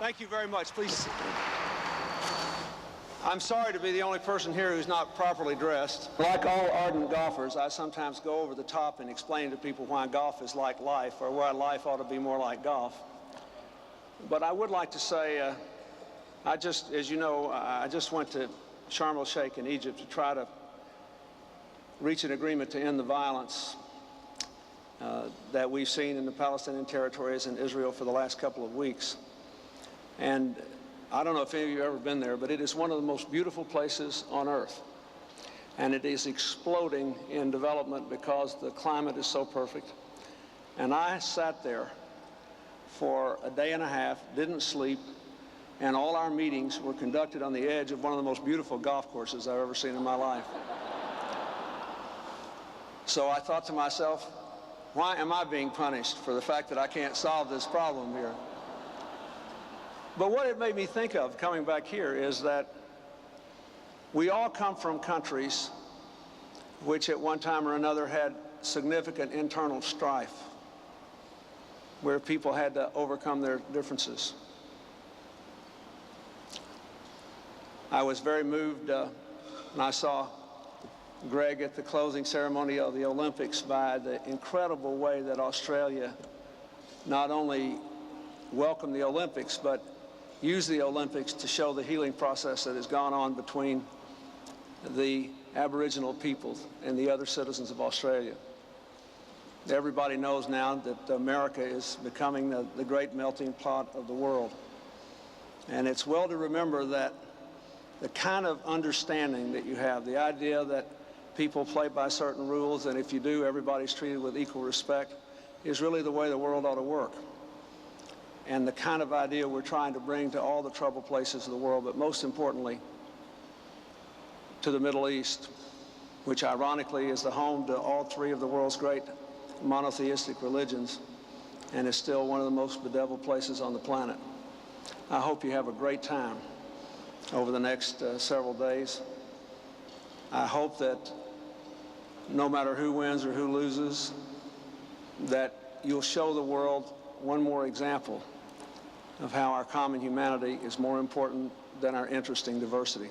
Thank you very much. Please. I'm sorry to be the only person here who's not properly dressed. Like all ardent golfers, I sometimes go over the top and explain to people why golf is like life, or why life ought to be more like golf. But I would like to say, as you know, I just went to Sharm el-Sheikh in Egypt to try to reach an agreement to end the violence that we've seen in the Palestinian territories and Israel for the last couple of weeks. And I don't know if any of you have ever been there, but it is one of the most beautiful places on earth. And it is exploding in development because the climate is so perfect. And I sat there for a day and a half, didn't sleep, and all our meetings were conducted on the edge of one of the most beautiful golf courses I've ever seen in my life. So I thought to myself, why am I being punished for the fact that I can't solve this problem here? But what it made me think of coming back here is that we all come from countries which at one time or another had significant internal strife, where people had to overcome their differences. I was very moved when I saw Greg at the closing ceremony of the Olympics by the incredible way that Australia not only welcomed the Olympics, but used the Olympics to show the healing process that has gone on between the Aboriginal peoples and the other citizens of Australia. Everybody knows now that America is becoming the great melting pot of the world. And it's well to remember that the kind of understanding that you have, the idea that people play by certain rules, and if you do, everybody's treated with equal respect, is really the way the world ought to work. And the kind of idea we're trying to bring to all the troubled places of the world, but most importantly, to the Middle East, which ironically is the home to all three of the world's great monotheistic religions, and is still one of the most bedeviled places on the planet. I hope you have a great time over the next several days. I hope that no matter who wins or who loses, that you'll show the world one more example of how our common humanity is more important than our interesting diversity.